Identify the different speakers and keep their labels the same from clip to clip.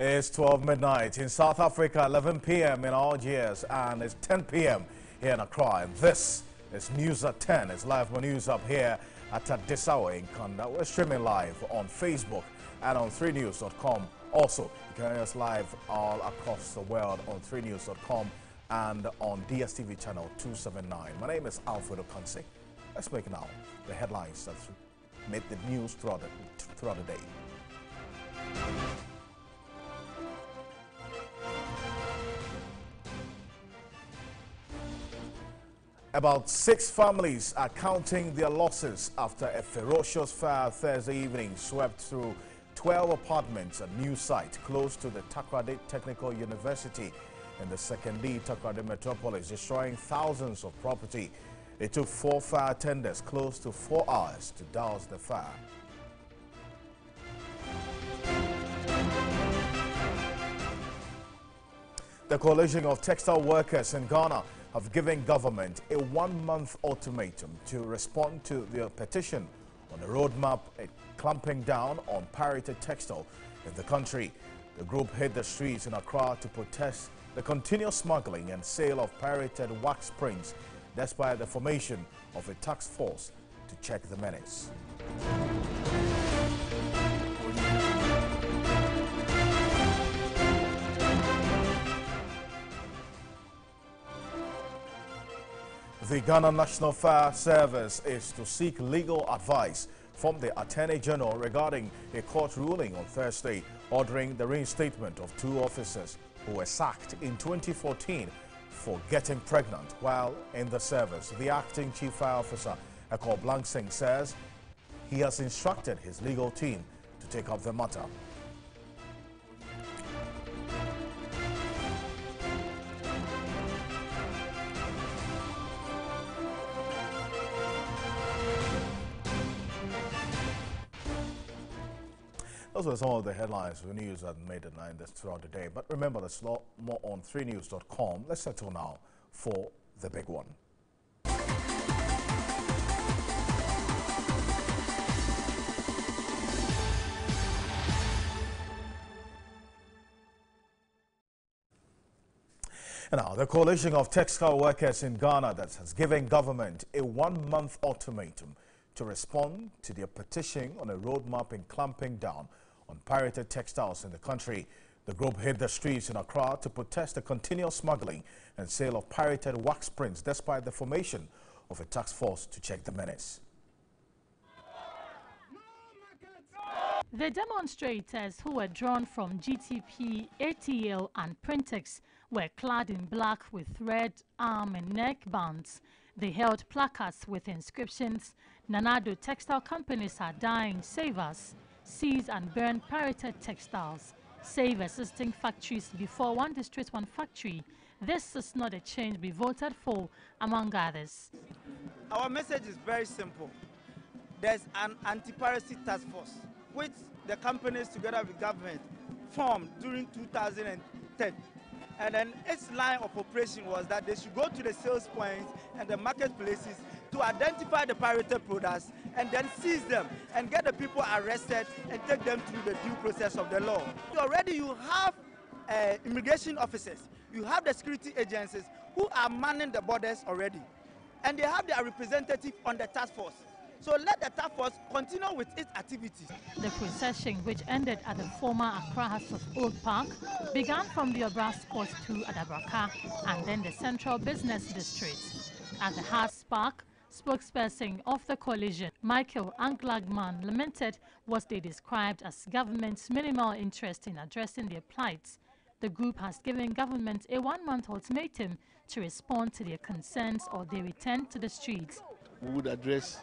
Speaker 1: It's 12 midnight in South Africa, 11 p.m. in Algiers, and it's 10 p.m. here in Accra. And this is News at 10. It's live on News Up here at this hour in Kanda. We're streaming live on Facebook and on 3news.com. Also, you can hear us live all across the world on 3news.com and on DSTV channel 279. My name is Alfredo Kanse. Let's make now the headlines that made the news throughout the day. About 6 families are counting their losses after a ferocious fire Thursday evening swept through 12 apartments at new site close to the Takoradi Technical University in the Sekondi Takoradi metropolis, destroying thousands of property. It took 4 fire tenders close to 4 hours to douse the fire. The coalition of textile workers in Ghana have given government a 1-month ultimatum to respond to their petition on a roadmap clamping down on pirated textile in the country. The group hit the streets in Accra to protest the continuous smuggling and sale of pirated wax prints, despite the formation of a task force to check the menace. The Ghana National Fire Service is to seek legal advice from the Attorney General regarding a court ruling on Thursday ordering the reinstatement of 2 officers who were sacked in 2014 for getting pregnant while in the service. The acting chief fire officer, Eko Blangsing, says he has instructed his legal team to take up the matter. Those were some of the headlines for the news that made the line throughout the day. But remember, there's a lot more on 3news.com. Let's settle now for the big one. And now, the coalition of textile workers in Ghana that has given government a 1-month ultimatum to respond to their petition on a roadmap in clamping down on pirated textiles in the country. The group hit the streets in Accra to protest the continuous smuggling and sale of pirated wax prints, despite the formation of a task force to check the menace.
Speaker 2: The demonstrators, who were drawn from GTP, ATL and Printex, were clad in black with red arm and neck bands. They held placards with inscriptions, "Nanado textile companies are dying, save us. Seize and burn pirated textiles. Save existing factories before one destroys one factory. This is not a change we voted for," among others.
Speaker 3: Our message is very simple. There's an anti-piracy task force, which the companies together with government formed during 2010. And then its line of operation was that they should go to the sales points and the marketplaces to identify the pirated products and then seize them and get the people arrested and take them through the due process of the law. Already you have immigration officers, you have the security agencies who are manning the borders already, and they have their representative on the task force. So let the task force continue with its activities.
Speaker 2: The procession, which ended at the former Accra House of Old Park, began from the Obras Court to Adabraka and then the Central Business District. At the House Park, spokesperson of the coalition, Michael Anglagman, lamented what they described as government's minimal interest in addressing their plight. The group has given government a 1-month ultimatum to respond to their concerns or they return to the streets.
Speaker 4: We would address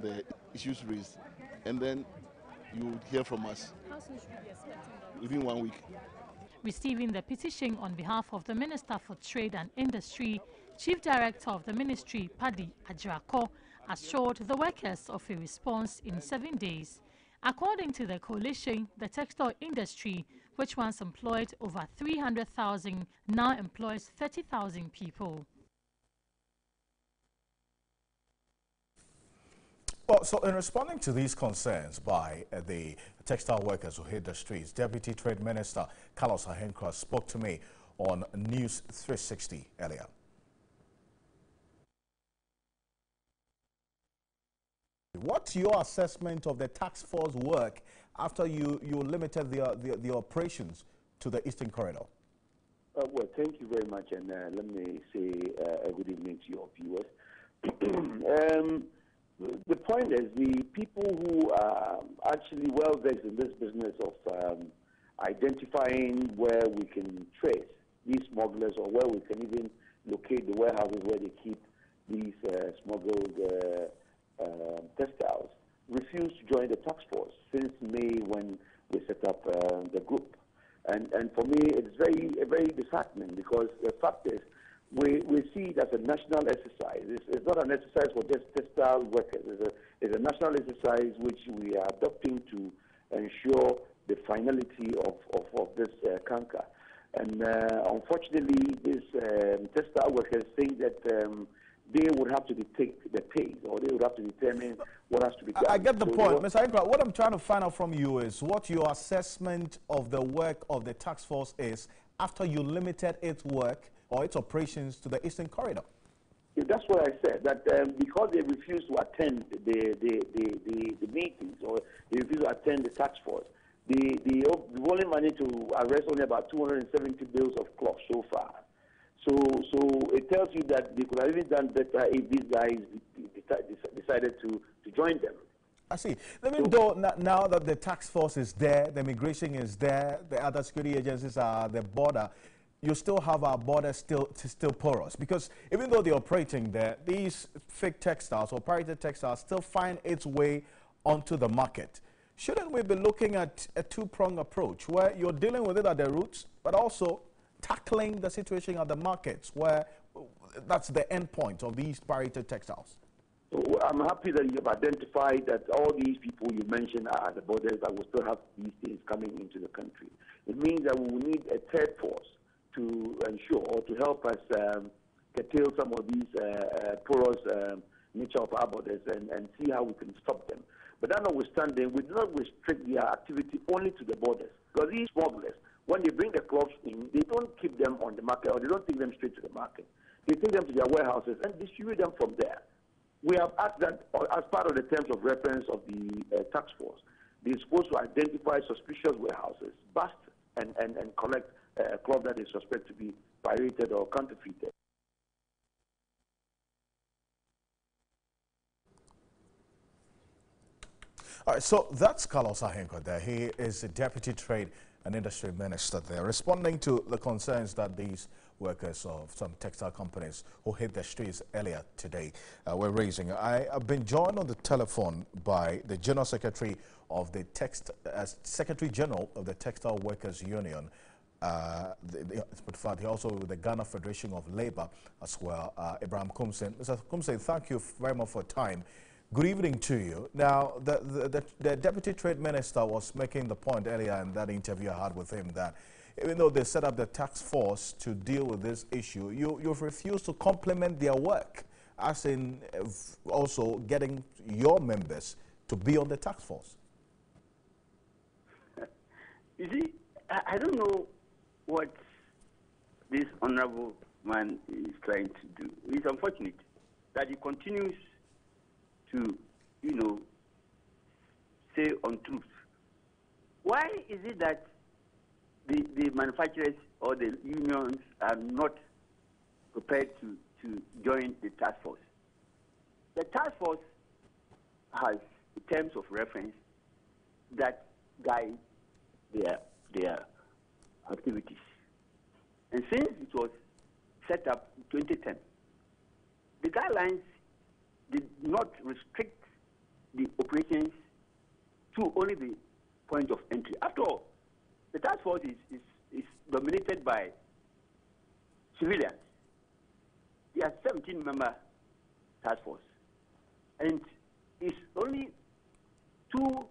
Speaker 4: the issues raised, and then you would hear from us.
Speaker 2: How soon should we be expecting that?
Speaker 4: Within 1 week.
Speaker 2: Receiving the petition on behalf of the Minister for Trade and Industry, Chief Director of the Ministry, Paddy Ajrako, assured the workers of a response in 7 days. According to the coalition, the textile industry, which once employed over 300,000, now employs 30,000 people.
Speaker 1: Well, so in responding to these concerns by the textile workers who hit the streets, Deputy Trade Minister Carlos Ahenkorah spoke to me on News 360 earlier. What's your assessment of the task force work after you limited the operations to the Eastern Corridor?
Speaker 5: Well, thank you very much, and let me say a good evening to your viewers. The point is, the people who are actually well versed in this business of identifying where we can trace these smugglers, or where we can even locate the warehouses where they keep these smuggled textiles, refused to join the task force since May, when we set up the group. And for me, it's very disheartening, because the fact is, we see it as a national exercise. It's not an exercise for just textile workers. It's a national exercise which we are adopting to ensure the finality of this canker. And unfortunately, these textile workers think that they would have to dictate the pace, or they would have to determine what has to be done.
Speaker 1: I get the point, Mr. Ahenkorah. What I'm trying to find out from you is what your assessment of the work of the task force is after you limited its work or its operations to the Eastern Corridor.
Speaker 5: That's what I said, that because they refused to attend the meetings, or they refused to attend the task force, the only money to arrest only about 270 bills of cloth so far. So it tells you that they could have even done better if these guys decided to join them.
Speaker 1: I see. Even though now that the task force is there, the immigration is there, the other security agencies are at the border, you still have our border still porous, because even though they're operating there, these fake textiles or pirated textiles still find its way onto the market. Shouldn't we be looking at a two-pronged approach where you're dealing with it at the roots, but also tackling the situation at the markets, where that's the end point of these pirated textiles?
Speaker 5: So I'm happy that you have identified that all these people you mentioned are at the borders, that will still have these things coming into the country. It means that we will need a third force to ensure, or to help us curtail some of these porous nature of our borders, and see how we can stop them. But that notwithstanding, we do not restrict their activity only to the borders, because these smugglers, when they bring the cloths in, they don't keep them on the market, or they don't take them straight to the market. They take them to their warehouses and distribute them from there. We have asked that, as part of the terms of reference of the task force, they're supposed to identify suspicious warehouses, bust and collect cloth that is suspected to be pirated or counterfeited.
Speaker 1: All right, so that's Carlos Ahenkorah there. He is the Deputy Trade and Industry Minister there, responding to the concerns that these workers of some textile companies who hit the streets earlier today were raising. I have been joined on the telephone by the General Secretary of the Secretary General of the Textile Workers Union, also the Ghana Federation of Labour as well, Abraham Kumseng. Mr. Kumseng, thank you very much for your time. Good evening to you. Now, the Deputy Trade Minister was making the point earlier in that interview I had with him that even though they set up the task force to deal with this issue, you've refused to complement their work, as in also getting your members to be on the task force.
Speaker 6: You see, I don't know what this honorable man is trying to do. It's unfortunate that he continues to, say untruth. Why is it that the manufacturers or the unions are not prepared to join the task force? The task force has terms of reference that guide their activities. And since it was set up in 2010, the guidelines did not restrict the operations to only the point of entry. After all, the task force is dominated by civilians. They are 17-member task force. And it's only two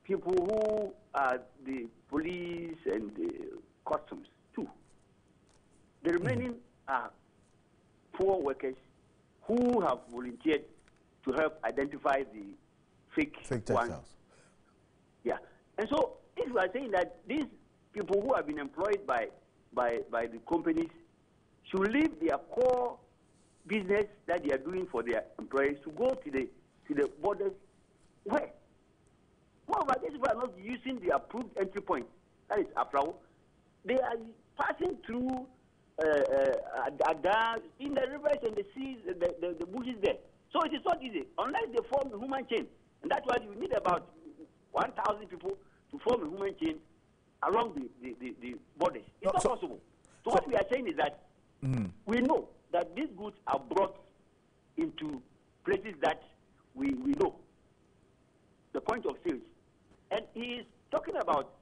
Speaker 6: people who are the police and the customs, two. The remaining are poor workers who have volunteered to help identify the fake
Speaker 1: textiles.
Speaker 6: ones. Yeah. And so if you are saying that these people who have been employed by the companies should leave their core business that they are doing for their employees to go to the borders, where? Moreover, these people are not using the approved entry point, that is Afrao. They are passing through Ada, in the rivers and the seas, the bushes there. So it is not easy, unless they form a human chain. And that's why you need about 1,000 people to form a human chain along the borders. It's not possible. So what we are saying is that we know that these goods are brought into places that we know, the point of sales. And he is talking about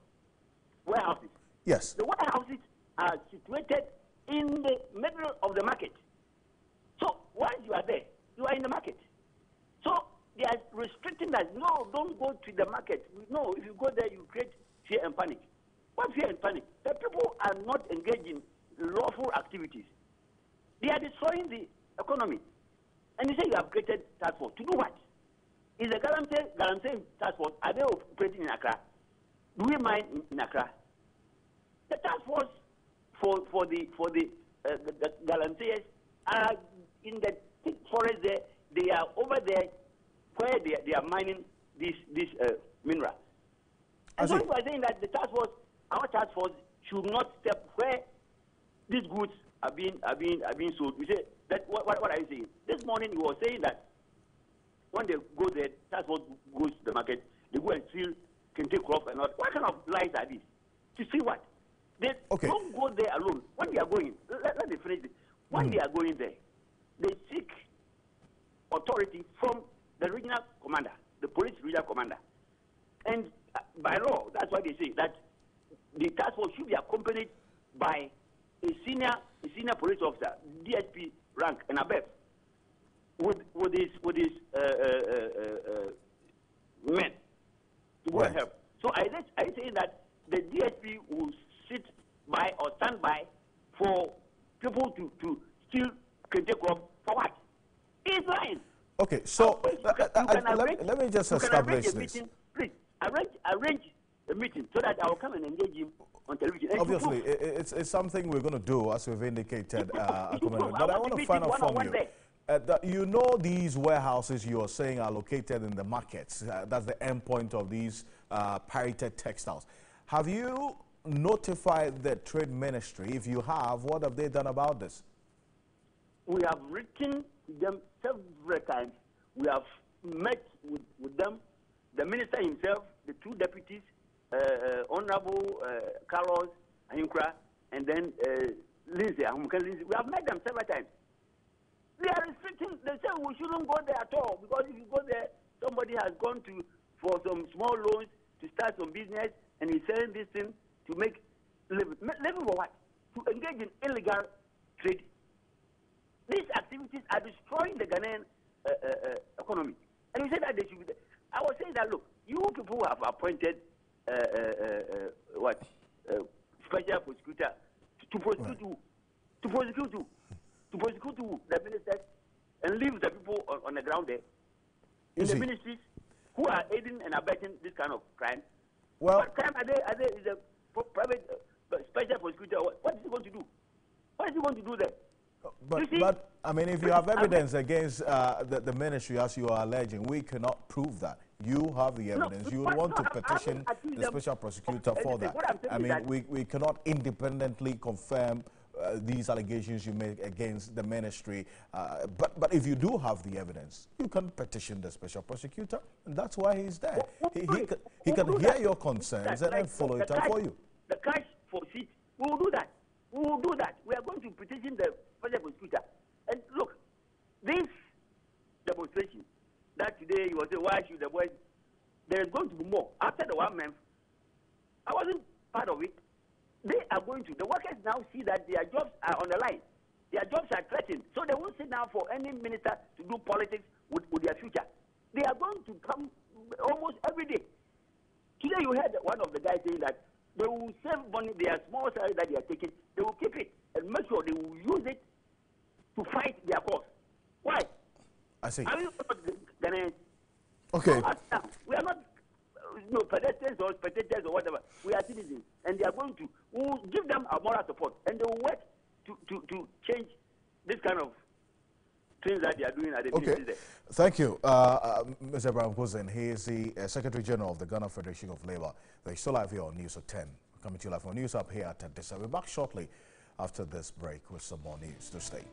Speaker 6: warehouses.
Speaker 1: Yes.
Speaker 6: The warehouses are situated in the middle of the market. So once you are there, you are in the market. So they are restricting us. No, don't go to the market. No, if you go there, you create fear and panic. What fear and panic? The people are not engaged in lawful activities. They are destroying the economy. And you say you have created task force. To do what? Is the Galamsey task force, are they operating in Accra? Do we mine in Accra? The task force for the Galamseyers are in the thick forest there. They are over there where they are mining this mineral. And so we are saying that the task force, our task force, should not step where these goods are being sold. We say that what are you saying? This morning he was saying that when they go there, task force goes to the market, they go and steal kente crop and all. What kind of lies are these? To see what? They don't go there alone. When they are going, let me finish this. When they are going there, they seek authority from the regional commander, the police regional commander. And by law, that's why they say that the task force should be accompanied by a senior police officer, DSP rank and above, with his men to go and help. So I say that the DSP will sit by or stand by for people to steal kente crop for what? He's lying.
Speaker 1: Okay, so let me just establish this.
Speaker 6: Meeting, please arrange a meeting so that I will come and engage him on television. And
Speaker 1: obviously, it's something we're going to do, as we've indicated, but I want to find out from you. You know these warehouses you are saying are located in the markets. That's the end point of these pirated textiles. Have you notified the Trade Ministry? If you have, what have they done about this?
Speaker 6: We have written to them several times. We have met with them, the minister himself, the two deputies, Honorable Carlos Ahinkra, and then Lindsay. We have met them several times. They are restricting. They say we shouldn't go there at all, because if you go there, somebody has gone for some small loans to start some business, and he's selling this thing to make living for what? To engage in illegal trade. These activities are destroying the Ghanaian economy. And we said that they should be there. I was saying that, look, you people have appointed special prosecutor to prosecute you. To prosecute you. To prosecute you, the ministers, and leave the people on the ground there. In the ministries who are aiding and abetting this kind of crime.
Speaker 1: Well,
Speaker 6: what crime are they? Is a private special prosecutor? What is he going to do? What is he going to do there?
Speaker 1: But I mean, if you have evidence against the ministry, as you are alleging, we cannot prove that. You have the evidence. You would want to petition the special prosecutor for that. I mean, we cannot independently confirm these allegations you make against the ministry. But if you do have the evidence, you can petition the special prosecutor, and that's why he's there. He can hear your concerns and then follow it up for you.
Speaker 6: The cash for seat, we will do that. We will do that. We are going to petition the special prosecutor. And look, this demonstration that today you will say, why should the boys? There is going to be more. After the 1 month, I wasn't part of it. They are going to. The workers now see that their jobs are on the line. Their jobs are threatened. So they won't sit down for any minister to do politics with their future. They are going to come almost every day. Today you heard one of the guys saying that they will save money, their small salary that they are taking, they will keep it and make sure they will use it to fight their cause. Why?
Speaker 1: I see.
Speaker 6: Are you Ghanaians.
Speaker 1: Okay.
Speaker 6: We are not pedestrians or spectators or whatever. We are citizens, and they are going to. We will give them our moral support, and they will work to change this kind of things that they are doing at the ministry there.
Speaker 1: Thank you, Mr. Abraham Kozen. He is the Secretary General of the Ghana Federation of Labour. They're still live here on News at 10. Coming to you live on News Up here at this. I'll be back shortly after this break with some more news to stay.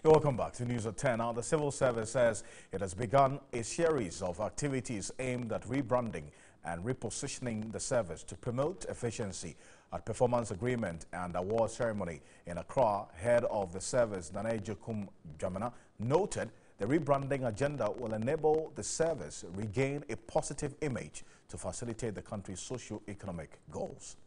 Speaker 1: Welcome back to News at 10. Now, the Civil Service says it has begun a series of activities aimed at rebranding and repositioning the service to promote efficiency. At performance agreement and award ceremony in Accra, head of the service, Nana Jokum Jamina, noted the rebranding agenda will enable the service regain a positive image to facilitate the country's socio-economic goals.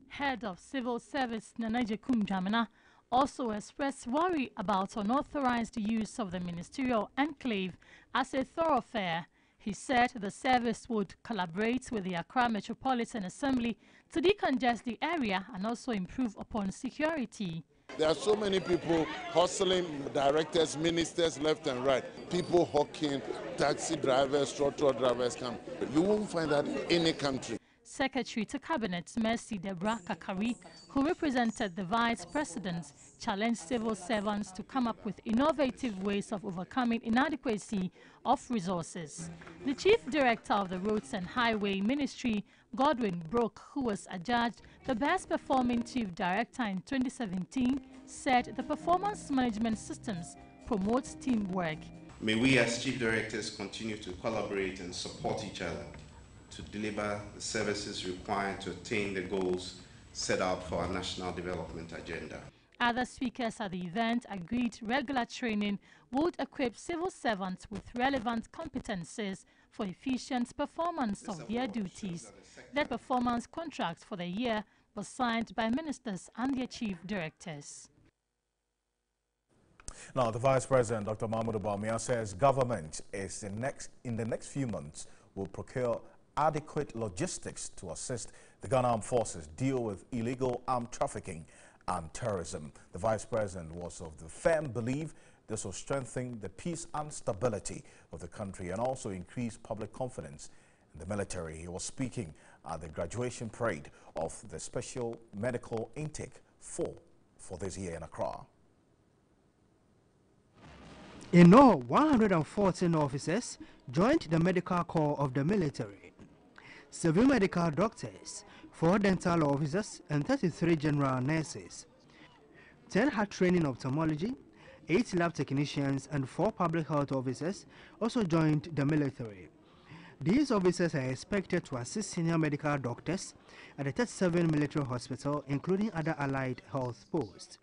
Speaker 2: Head of Civil Service, Nana Jokum Jamina, also expressed worry about unauthorized use of the ministerial enclave as a thoroughfare. He said the service would collaborate with the Accra Metropolitan Assembly to decongest the area and also improve upon security.
Speaker 7: There are so many people hustling, directors, ministers left and right, people hawking, taxi drivers, truck drivers come. You won't find that in any country.
Speaker 2: Secretary to Cabinet Mercy Deborah Kakari, who represented the Vice President, challenged civil servants to come up with innovative ways of overcoming inadequacy of resources. The Chief Director of the Roads and Highway Ministry, Godwin Brooke, who was adjudged the best performing Chief Director in 2017, said the performance management systems promote teamwork.
Speaker 8: May we as Chief Directors continue to collaborate and support each other to deliver the services required to attain the goals set out for our national development agenda.
Speaker 2: Other speakers at the event agreed regular training would equip civil servants with relevant competencies for efficient performance of their duties. The performance contract for the year was signed by ministers and their chief directors.
Speaker 1: Now, the Vice President, Dr. Mahmoud Bawumia, says government is in the next few months will procure adequate logistics to assist the Ghana Armed Forces deal with illegal armed trafficking and terrorism. The Vice President was of the firm belief this will strengthen the peace and stability of the country and also increase public confidence in the military. He was speaking at the graduation parade of the Special Medical Intake 4 for this year in Accra.
Speaker 9: In all, 114 officers joined the medical corps of the military. Civil medical doctors, 4 dental officers, and 33 general nurses. 10 had training ophthalmology, 8 lab technicians, and 4 public health officers also joined the military. These officers are expected to assist senior medical doctors at the 37 military hospital, including other allied health posts.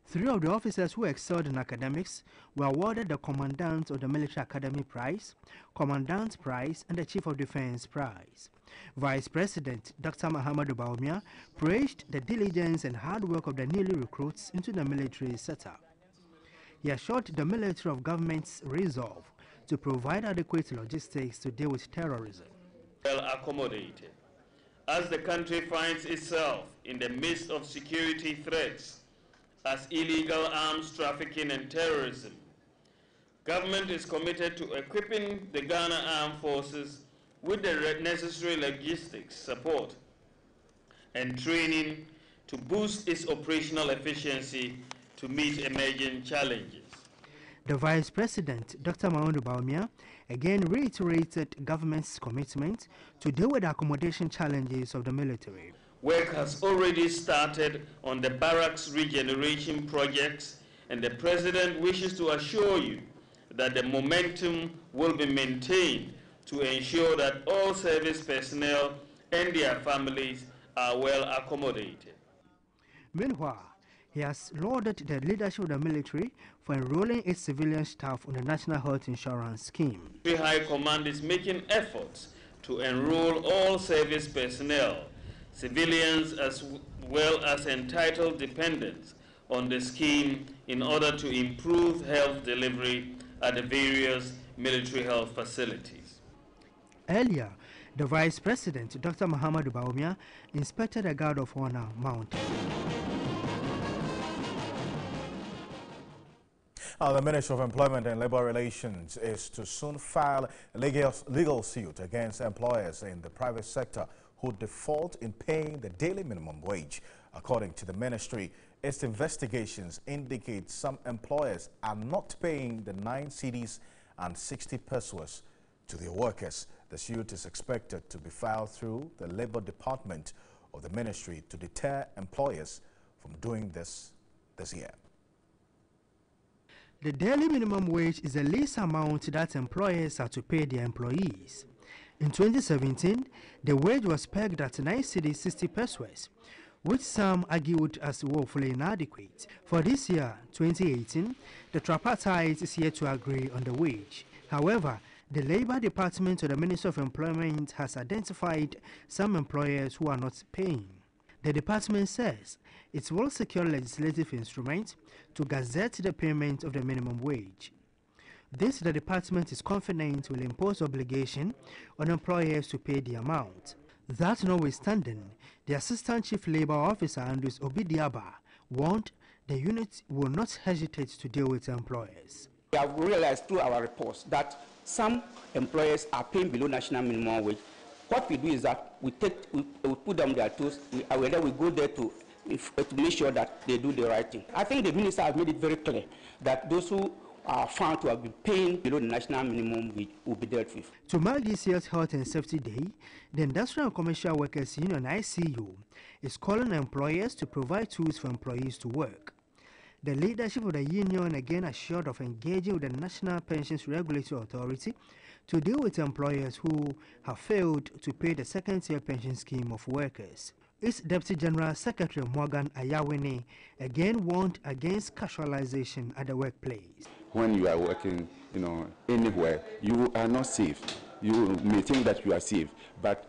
Speaker 9: 3 of the officers who excelled in academics were awarded the Commandant of the Military Academy Prize, Commandant Prize, and the Chief of Defense Prize. Vice President Dr. Mahmoud Bawumia praised the diligence and hard work of the newly recruits into the military setup. He assured the military of government's resolve to provide adequate logistics to deal with terrorism.
Speaker 10: Well accommodated. As the country finds itself in the midst of security threats as illegal arms trafficking and terrorism, government is committed to equipping the Ghana Armed Forces with the necessary logistics support and training to boost its operational efficiency to meet emerging challenges.
Speaker 9: The Vice President, Dr. Mahmoud Bawumia, again reiterated government's commitment to deal with the accommodation challenges of the military.
Speaker 10: Work has already started on the barracks regeneration projects, and the President wishes to assure you that the momentum will be maintained to ensure that all service personnel and their families are well accommodated.
Speaker 9: Meanwhile, he has lauded the leadership of the military for enrolling its civilian staff on the National Health Insurance Scheme.
Speaker 10: The High Command is making efforts to enroll all service personnel, civilians as well as entitled dependents on the scheme in order to improve health delivery at the various military health facilities.
Speaker 9: Earlier, the Vice President, Dr. Mahmoud Bawumia, inspected a Guard of Honor mounted.
Speaker 1: The Ministry of Employment and Labor Relations is to soon file a legal suit against employers in the private sector who default in paying the daily minimum wage. According to the ministry, its investigations indicate some employers are not paying the 9 cedis and 60 pesos to their workers. The suit is expected to be filed through the Labor Department of the ministry to deter employers from doing this year.
Speaker 9: The daily minimum wage is the least amount that employers are to pay their employees. In 2017, the wage was pegged at 9 cedis 60 pesos, which some argued as woefully inadequate. For this year, 2018, the tripartite is yet to agree on the wage. However, the Labor Department of the Ministry of Employment has identified some employers who are not paying. The department says it will secure legislative instruments to gazette the payment of the minimum wage. This, the department is confident, will impose obligation on employers to pay the amount. That notwithstanding, the Assistant Chief Labor Officer, Andrews Obidiaba, warned the unit will not hesitate to deal with employers.
Speaker 11: We have realized through our reports that some employers are paying below national minimum wage. What we do is that we put them on their toes, and then we go there to make sure that they do the right thing. I think the minister has made it very clear that those who are found to have been paying below the national minimum wage will be dealt with.
Speaker 9: To mark this year's Health and Safety Day, the Industrial and Commercial Workers Union, ICU, is calling on employers to provide tools for employees to work. The leadership of the union again assured of engaging with the National Pensions Regulatory Authority to deal with employers who have failed to pay the second-tier pension scheme of workers. Its Deputy General Secretary Morgan Ayawene again warned against casualization at the workplace.
Speaker 12: When you are working, anywhere, you are not safe. You may think that you are safe, but,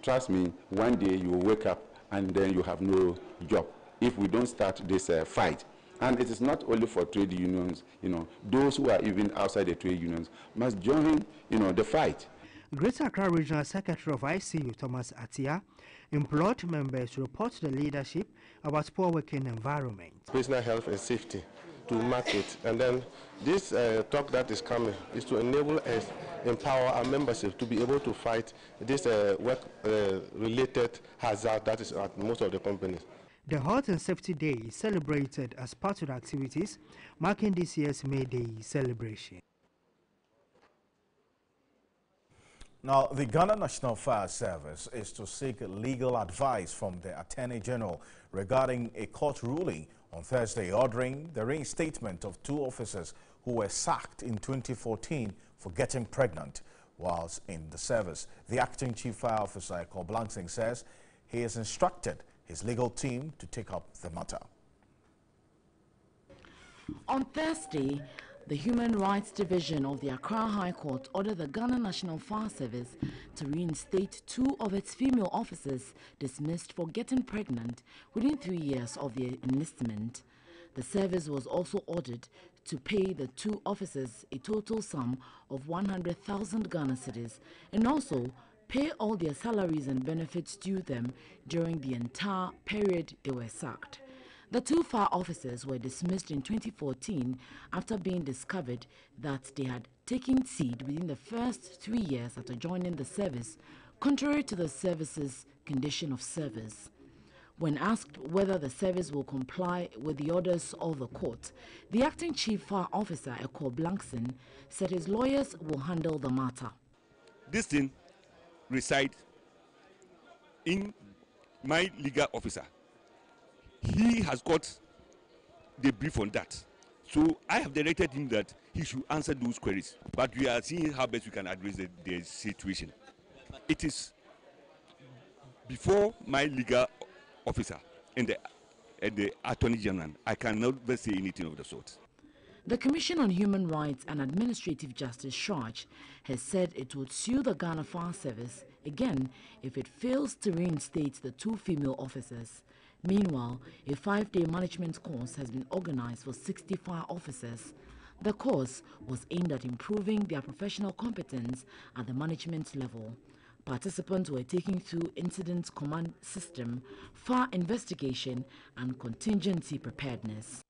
Speaker 12: trust me, one day you will wake up and then you have no job if we don't start this fight. And it is not only for trade unions, those who are even outside the trade unions must join, the fight.
Speaker 9: Greater Accra Regional Secretary of ICU, Thomas Atia, implored members to report to the leadership about poor working environment.
Speaker 13: Personal health and safety to mark it. And then this talk that is coming is to enable us, empower our membership to be able to fight this work-related hazard that is at most of the companies.
Speaker 9: The Health and Safety Day is celebrated as part of the activities marking this year's May Day celebration.
Speaker 1: Now, the Ghana National Fire Service is to seek legal advice from the Attorney General regarding a court ruling on Thursday ordering the reinstatement of 2 officers who were sacked in 2014 for getting pregnant whilst in the service. The acting chief fire officer, Eko Blangsing, says he has instructed his legal team to take up the matter.
Speaker 14: On Thursday, the Human Rights Division of the Accra High Court ordered the Ghana National Fire Service to reinstate 2 of its female officers dismissed for getting pregnant within 3 years of their enlistment. The service was also ordered to pay the 2 officers a total sum of 100,000 Ghana cedis and also pay all their salaries and benefits due them during the entire period they were sacked. The 2 fire officers were dismissed in 2014 after being discovered that they had taken seed within the first 3 years after joining the service, contrary to the service's condition of service. When asked whether the service will comply with the orders of the court, the acting chief fire officer, Eko Blangsing, said his lawyers will handle the matter.
Speaker 15: This thing resides in my legal officer. He has got the brief on that. So I have directed him that he should answer those queries. But we are seeing how best we can address the situation. It is before my legal officer and the Attorney General. I cannot say anything of the sort.
Speaker 14: The Commission on Human Rights and Administrative Justice, CHRAJ, has said it would sue the Ghana Fire Service again if it fails to reinstate the 2 female officers. Meanwhile, a 5-day management course has been organized for 60 fire officers. The course was aimed at improving their professional competence at the management level. Participants were taken through incident command system, fire investigation, and contingency preparedness.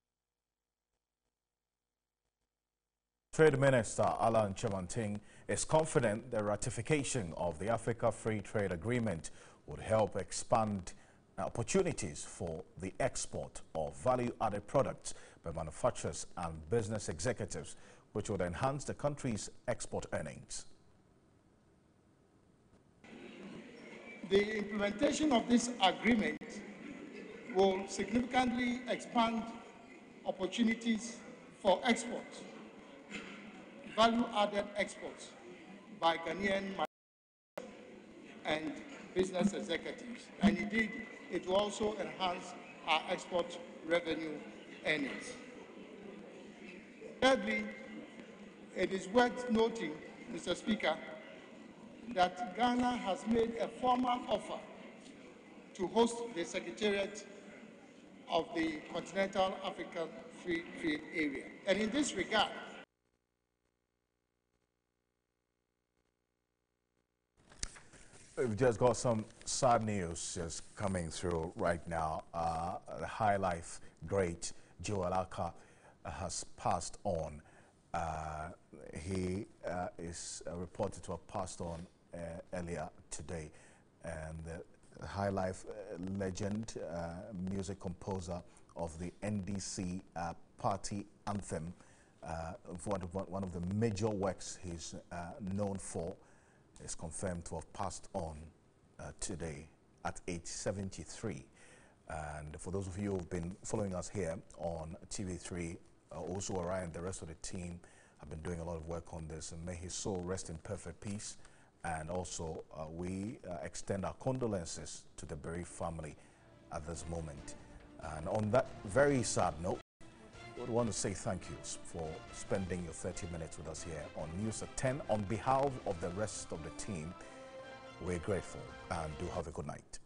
Speaker 1: Trade Minister Alan Kyerematen is confident the ratification of the Africa Free Trade Agreement would help expand opportunities for the export of value-added products by manufacturers and business executives, which would enhance the country's export earnings.
Speaker 16: The implementation of this agreement will significantly expand opportunities for exports, value-added exports by Ghanaian and business executives, and indeed it will also enhance our export revenue earnings. Thirdly, it is worth noting, Mr. Speaker, that Ghana has made a formal offer to host the Secretariat of the Continental African Free Trade Area. And in this regard,
Speaker 1: we've just got some sad news just coming through right now. The High Life great Joel Aka has passed on. He is reported to have passed on earlier today. And the High Life legend, music composer of the NDC party anthem, one of the major works he's known for, is confirmed to have passed on today at age 73. And for those of you who've been following us here on TV3, also Orion, the rest of the team have been doing a lot of work on this, and may his soul rest in perfect peace And also, we extend our condolences to the bereaved family at this moment. And on that very sad note, I would want to say thank you for spending your 30 minutes with us here on News at 10. On behalf of the rest of the team, we're grateful and do have a good night.